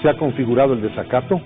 se ha configurado el desacato.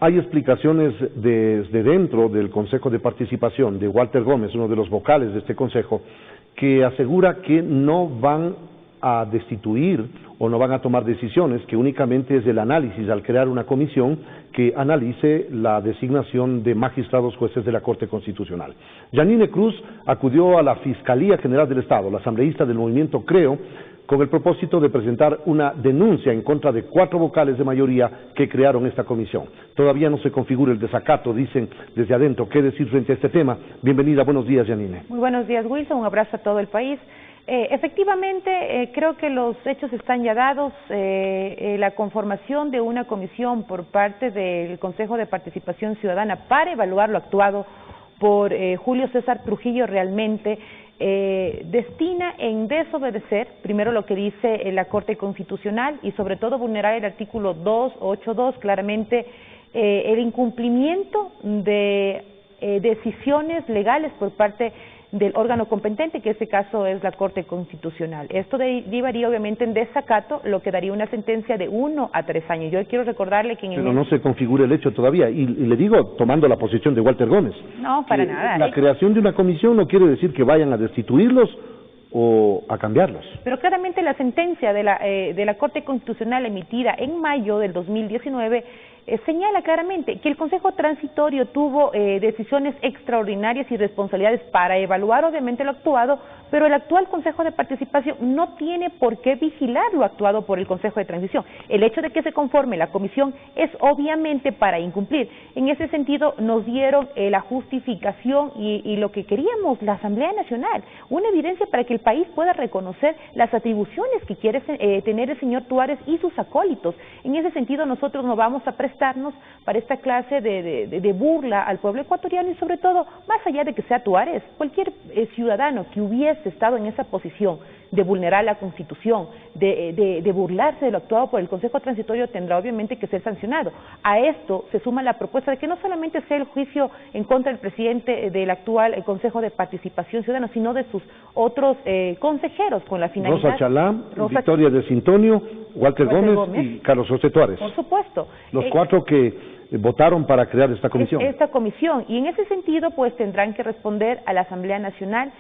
Hay explicaciones desde dentro del Consejo de Participación de Walter Gómez, uno de los vocales de este consejo, que asegura que no van a destituir o no van a tomar decisiones, que únicamente es el análisis al crear una comisión que analice la designación de magistrados jueces de la Corte Constitucional. Yanine Cruz acudió a la Fiscalía General del Estado, la asambleísta del movimiento Creo, con el propósito de presentar una denuncia en contra de 4 vocales de mayoría que crearon esta comisión. Todavía no se configura el desacato, dicen desde adentro. ¿Qué decir frente a este tema? Bienvenida, buenos días, Yanine. Muy buenos días, Wilson, un abrazo a todo el país. Efectivamente, creo que los hechos están ya dados. La conformación de una comisión por parte del Consejo de Participación Ciudadana para evaluar lo actuado por Julio César Trujillo realmente destina en desobedecer, primero lo que dice la Corte Constitucional y sobre todo vulnerar el artículo 282, claramente el incumplimiento de decisiones legales por parte del órgano competente, que en este caso es la Corte Constitucional. Esto derivaría obviamente en desacato, lo que daría una sentencia de 1 a 3 años. Yo quiero recordarle que Pero no se configura el hecho todavía, y le digo, tomando la posición de Walter Gómez. No, para nada. La creación de una comisión no quiere decir que vayan a destituirlos o a cambiarlos. Pero claramente la sentencia de la Corte Constitucional emitida en mayo del 2019 señala claramente que el Consejo Transitorio tuvo decisiones extraordinarias y responsabilidades para evaluar obviamente lo actuado, pero el actual Consejo de Participación no tiene por qué vigilar lo actuado por el Consejo de Transición. El hecho de que se conforme la comisión es obviamente para incumplir. En ese sentido nos dieron la justificación y lo que queríamos, la Asamblea Nacional, una evidencia para que el país pueda reconocer las atribuciones que quiere tener el señor Tuárez y sus acólitos. En ese sentido nosotros no vamos a prestarnos para esta clase de burla al pueblo ecuatoriano y sobre todo, más allá de que sea Tuárez, cualquier ciudadano que hubiese estado en esa posición de vulnerar la Constitución, de burlarse de lo actuado por el Consejo Transitorio tendrá obviamente que ser sancionado. A esto se suma la propuesta de que no solamente sea el juicio en contra del presidente del actual Consejo de Participación Ciudadana, sino de sus otros consejeros con la finalidad... Rosa Chalá, Victoria de Sintonio, Walter Gómez y Carlos José Tuárez. Por supuesto. Los 4 que votaron para crear esta comisión. Esta comisión, y en ese sentido pues tendrán que responder a la Asamblea Nacional.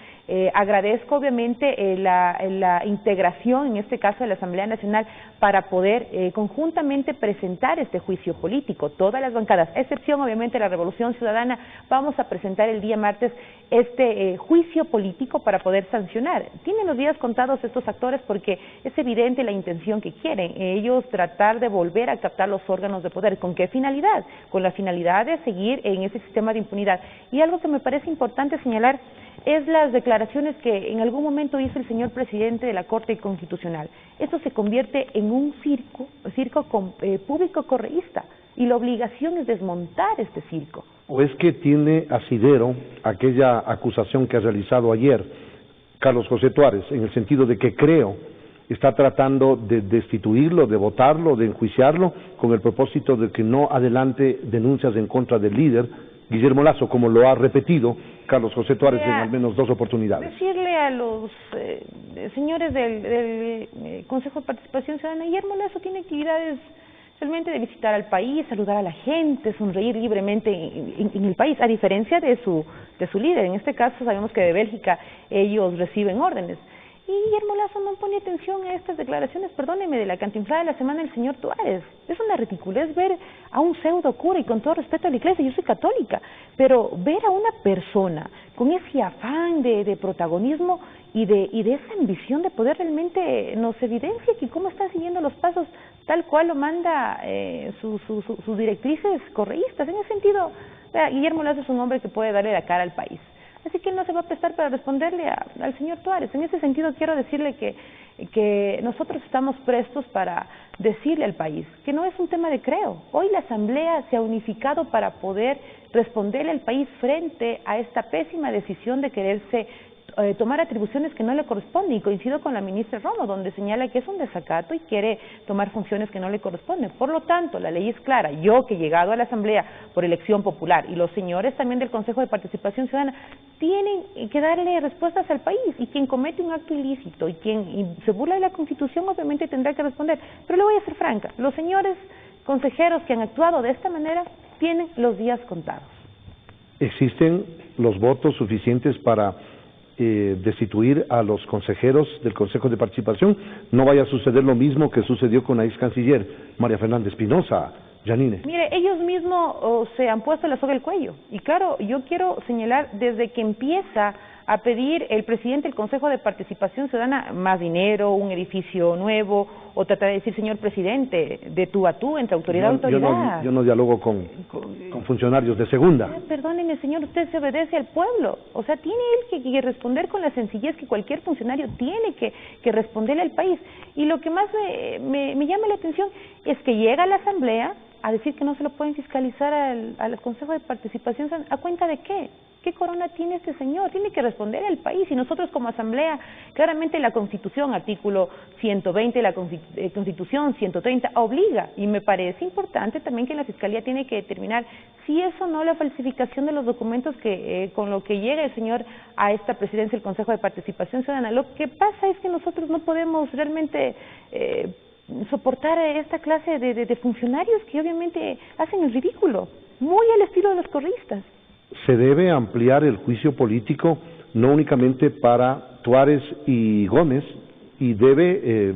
Agradezco obviamente la integración, en este caso de la Asamblea Nacional, para poder conjuntamente presentar este juicio político. Todas las bancadas, a excepción obviamente de la Revolución Ciudadana, vamos a presentar el día martes este juicio político para poder sancionar. Tienen los días contados estos actores porque es evidente la intención que quieren, ellos tratar de volver a captar los órganos de poder. ¿Con qué finalidad? Con la finalidad de seguir en ese sistema de impunidad. Y algo que me parece importante señalar es las declaraciones que en algún momento hizo el señor presidente de la Corte Constitucional. Esto se convierte en un circo público correísta y la obligación es desmontar este circo. ¿O es que tiene asidero aquella acusación que ha realizado ayer Carlos José Tuárez, en el sentido de que Creo está tratando de destituirlo, de votarlo, de enjuiciarlo, con el propósito de que no adelante denuncias en contra del líder, Guillermo Lasso, como lo ha repetido Carlos José Tuárez en al menos 2 oportunidades? Decirle a los señores del Consejo de Participación Ciudadana, Guillermo Lasso tiene actividades realmente de visitar al país, saludar a la gente, sonreír libremente en el país, a diferencia de su líder. En este caso sabemos que de Bélgica ellos reciben órdenes. Y Guillermo Lasso no pone atención a estas declaraciones, perdóneme, de la cantinflada de la semana del señor Tuárez. Es una ridiculez ver a un pseudo cura, y con todo respeto a la iglesia, yo soy católica, pero ver a una persona con ese afán de protagonismo y de esa ambición de poder realmente nos evidencia que cómo está siguiendo los pasos tal cual lo manda sus directrices correístas. En ese sentido, Guillermo Lasso es un hombre que puede darle la cara al país. Así que él no se va a prestar para responderle al señor Tuárez. En ese sentido quiero decirle que nosotros estamos prestos para decirle al país que no es un tema de Creo. Hoy la Asamblea se ha unificado para poder responderle al país frente a esta pésima decisión de quererse tomar atribuciones que no le corresponden, y coincido con la ministra Romo, donde señala que es un desacato y quiere tomar funciones que no le corresponden. Por lo tanto, la ley es clara. Yo, que he llegado a la Asamblea por elección popular, y los señores también del Consejo de Participación Ciudadana, tienen que darle respuestas al país, y quien comete un acto ilícito y quien se burla de la Constitución obviamente tendrá que responder. Pero le voy a ser franca, los señores consejeros que han actuado de esta manera tienen los días contados. ¿Existen los votos suficientes para destituir a los consejeros del Consejo de Participación? No vaya a suceder lo mismo que sucedió con la ex canciller María Fernanda Espinosa. Janine. Mire, ellos mismos se han puesto la soga al cuello. Y claro, yo quiero señalar, desde que empieza a pedir el presidente del Consejo de Participación Ciudadana más dinero, un edificio nuevo, o tratar de decir, señor presidente, de tú a tú, entre autoridad y autoridad. Yo no dialogo con funcionarios de segunda. Perdóneme, señor, usted se obedece al pueblo. O sea, tiene él que responder con la sencillez que cualquier funcionario tiene que responderle al país. Y lo que más me llama la atención es que llega a la Asamblea a decir que no se lo pueden fiscalizar al Consejo de Participación. ¿A cuenta de qué? ¿Qué corona tiene este señor? Tiene que responder al país. Y nosotros como Asamblea, claramente la Constitución, artículo 120, la Constitución 130, obliga. Y me parece importante también que la Fiscalía tiene que determinar si es o no la falsificación de los documentos que con lo que llega el señor a esta presidencia del Consejo de Participación Ciudadana. Lo que pasa es que nosotros no podemos realmente soportar esta clase de funcionarios que obviamente hacen el ridículo, muy al estilo de los correístas. Se debe ampliar el juicio político no únicamente para Tuárez y Gómez, y debe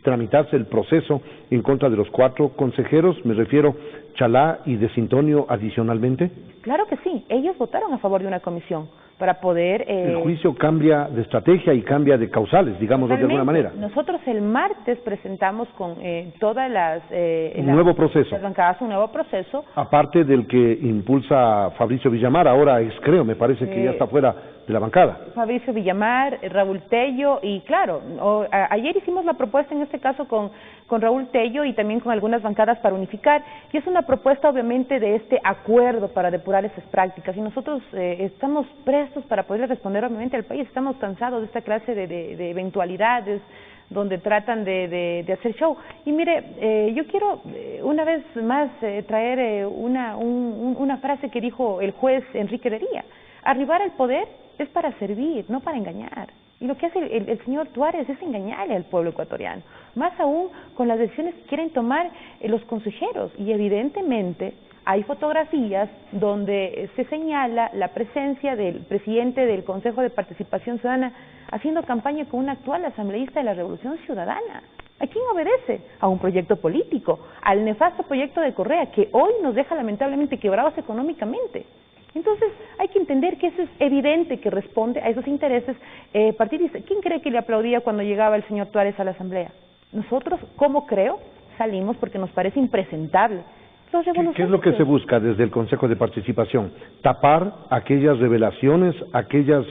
tramitarse el proceso en contra de los 4 consejeros, me refiero Chalá y de Sintonio adicionalmente. Claro que sí, ellos votaron a favor de una comisión para poder... El juicio cambia de estrategia y cambia de causales, digamos de alguna manera. Nosotros el martes presentamos con todas las nuevo proceso. Las bancadas un nuevo proceso. Aparte del que impulsa Fabricio Villamar, ahora creo, me parece que ya está fuera de la bancada. Fabricio Villamar, Raúl Tello, y claro, ayer hicimos la propuesta en este caso con Raúl Tello y también con algunas bancadas para unificar, y es una propuesta obviamente de este acuerdo para depurar esas prácticas, y nosotros estamos prestos para poder responder obviamente al país. Estamos cansados de esta clase de eventualidades donde tratan de hacer show. Y mire, yo quiero una vez más traer una frase que dijo el juez Enrique Heredia: arribar al poder es para servir, no para engañar. Y lo que hace el señor Tuárez es engañarle al pueblo ecuatoriano, más aún con las decisiones que quieren tomar los consejeros. Y evidentemente hay fotografías donde se señala la presencia del presidente del Consejo de Participación Ciudadana haciendo campaña con un actual asambleísta de la Revolución Ciudadana. ¿A quién obedece? A un proyecto político, al nefasto proyecto de Correa, que hoy nos deja lamentablemente quebrados económicamente. Entonces, hay que entender que eso es evidente que responde a esos intereses partidistas. ¿Quién cree que le aplaudía cuando llegaba el señor Tuárez a la Asamblea? Nosotros, como creo, salimos porque nos parece impresentable. ¿Qué es lo que se busca desde el Consejo de Participación? Tapar aquellas revelaciones, aquellas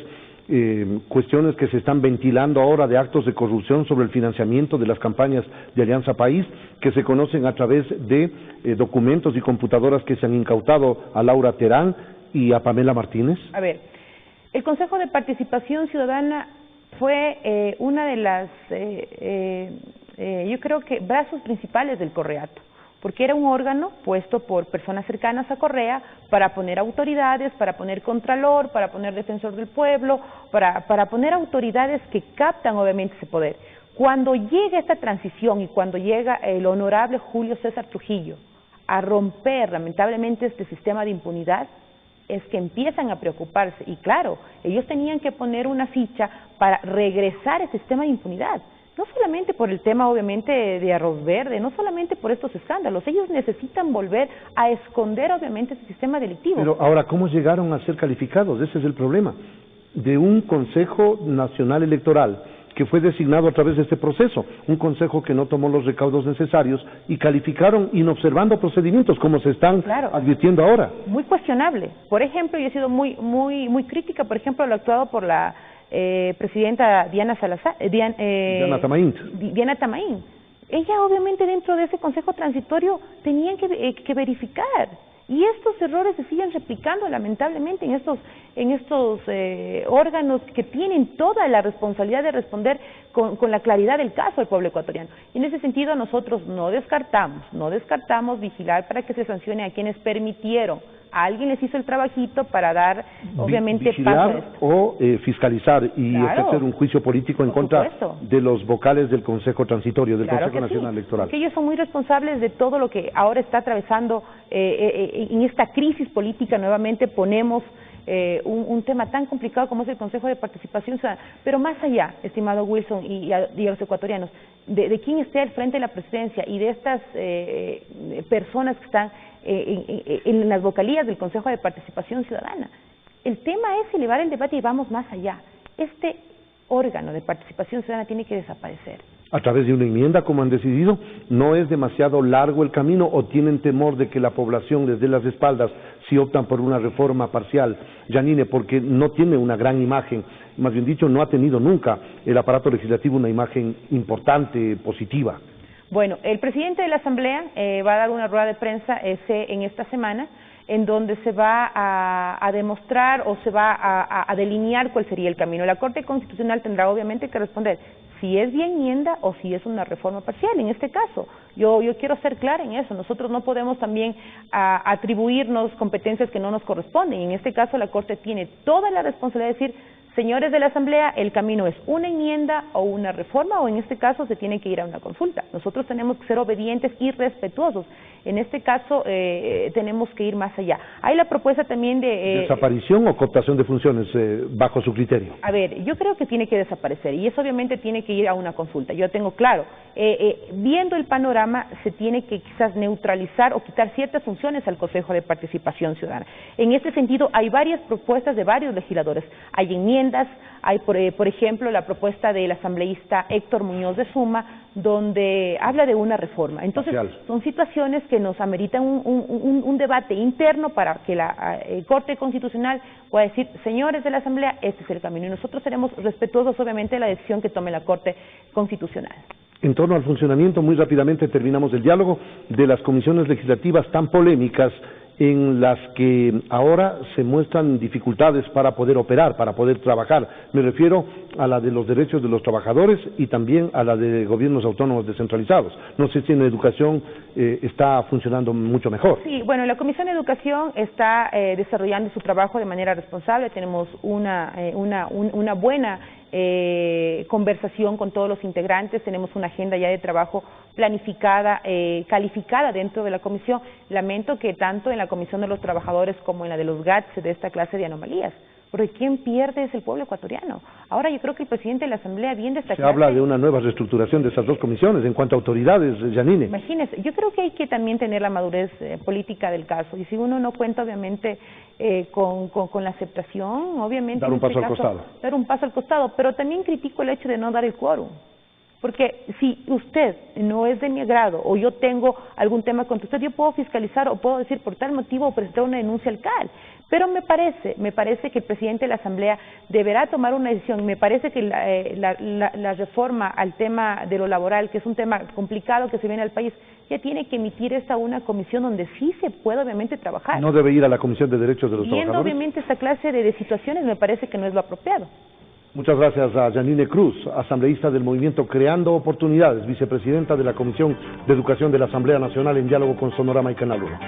cuestiones que se están ventilando ahora de actos de corrupción sobre el financiamiento de las campañas de Alianza País, que se conocen a través de documentos y computadoras que se han incautado a Laura Terán y a Pamela Martínez. A ver, el Consejo de Participación Ciudadana fue una de las, yo creo que brazos principales del Correato, porque era un órgano puesto por personas cercanas a Correa para poner autoridades, para poner contralor, para poner defensor del pueblo, para poner autoridades que captan obviamente ese poder. Cuando llega esta transición y cuando llega el honorable Julio César Trujillo a romper lamentablemente este sistema de impunidad, es que empiezan a preocuparse. Y claro, ellos tenían que poner una ficha para regresar ese sistema de impunidad. No solamente por el tema, obviamente, de Arroz Verde, no solamente por estos escándalos, ellos necesitan volver a esconder, obviamente, ese sistema delictivo. Pero ahora, ¿cómo llegaron a ser calificados? Ese es el problema. De un Consejo Nacional Electoral que fue designado a través de este proceso, un consejo que no tomó los recaudos necesarios y calificaron inobservando procedimientos como se están advirtiendo ahora. Muy cuestionable. Por ejemplo, yo he sido muy crítica, por ejemplo, lo actuado por la presidenta Diana Tamaín. Diana Tamaín. Ella obviamente dentro de ese consejo transitorio tenían que verificar, y estos errores se siguen replicando lamentablemente en estos órganos que tienen toda la responsabilidad de responder con la claridad del caso del pueblo ecuatoriano. Y en ese sentido nosotros no descartamos vigilar para que se sancione a quienes permitieron. A alguien les hizo el trabajito para dar, obviamente, vigilar paso a esto. o fiscalizar y ejercer un juicio político en contra de los vocales del Consejo Transitorio, del Consejo Nacional Electoral. Porque ellos son muy responsables de todo lo que ahora está atravesando en esta crisis política. Nuevamente ponemos un tema tan complicado como es el Consejo de Participación Ciudadana, pero más allá, estimado Wilson y a los ecuatorianos, de quién esté al frente de la presidencia y de estas personas que están en las vocalías del Consejo de Participación Ciudadana. El tema es elevar el debate y vamos más allá. Este órgano de participación ciudadana tiene que desaparecer. ¿A través de una enmienda, como han decidido? ¿No es demasiado largo el camino o tienen temor de que la población les dé las espaldas si optan por una reforma parcial? Yanine, porque no tiene una gran imagen, más bien dicho, no ha tenido nunca el aparato legislativo una imagen importante, positiva. Bueno, el presidente de la Asamblea va a dar una rueda de prensa en esta semana, en donde se va a demostrar o se va a delinear cuál sería el camino. La Corte Constitucional tendrá obviamente que responder si es vía enmienda o si es una reforma parcial. En este caso, yo quiero ser clara en eso. Nosotros no podemos también atribuirnos competencias que no nos corresponden. En este caso, la Corte tiene toda la responsabilidad de decir: señores de la Asamblea, el camino es una enmienda o una reforma, o en este caso se tiene que ir a una consulta. Nosotros tenemos que ser obedientes y respetuosos. En este caso tenemos que ir más allá. Hay la propuesta también de... ¿Desaparición o cooptación de funciones bajo su criterio? A ver, yo creo que tiene que desaparecer y eso obviamente tiene que ir a una consulta. Yo tengo claro, viendo el panorama se tiene que quizás neutralizar o quitar ciertas funciones al Consejo de Participación Ciudadana. En este sentido hay varias propuestas de varios legisladores. Hay enmiendas, hay por ejemplo la propuesta del asambleísta Héctor Muñoz de Suma, donde habla de una reforma. Entonces son situaciones que nos ameritan un debate interno para que la Corte Constitucional pueda decir: señores de la Asamblea, este es el camino, y nosotros seremos respetuosos obviamente de la decisión que tome la Corte Constitucional. En torno al funcionamiento, muy rápidamente terminamos el diálogo de las comisiones legislativas tan polémicas, en las que ahora se muestran dificultades para poder operar, para poder trabajar. Me refiero a la de los derechos de los trabajadores y también a la de gobiernos autónomos descentralizados. No sé si en educación está funcionando mucho mejor. Sí, bueno, la Comisión de Educación está desarrollando su trabajo de manera responsable. Tenemos una buena conversación con todos los integrantes, tenemos una agenda ya de trabajo planificada, calificada dentro de la comisión. Lamento que tanto en la Comisión de los Trabajadores como en la de los GATS se dé esta clase de anomalías, porque quien pierde es el pueblo ecuatoriano. Ahora yo creo que el presidente de la Asamblea viene de esta clase. Se habla de una nueva reestructuración de esas dos comisiones en cuanto a autoridades, Yanine. Imagínese, yo creo que hay que también tener la madurez política del caso, y si uno no cuenta obviamente con la aceptación, obviamente... Dar un paso al costado. Dar un paso al costado, pero también critico el hecho de no dar el quórum. Porque si usted no es de mi agrado o yo tengo algún tema contra usted, yo puedo fiscalizar o puedo decir por tal motivo o presentar una denuncia al CAL. Pero me parece que el presidente de la Asamblea deberá tomar una decisión. Me parece que la reforma al tema de lo laboral, que es un tema complicado que se viene al país, ya tiene que emitir esta una comisión donde sí se puede obviamente trabajar. No debe ir a la Comisión de Derechos de los Trabajadores. Viendo obviamente esta clase de situaciones, me parece que no es lo apropiado. Muchas gracias a Yanine Cruz, asambleísta del movimiento Creando Oportunidades, vicepresidenta de la Comisión de Educación de la Asamblea Nacional, en diálogo con Sonorama y Canal 1.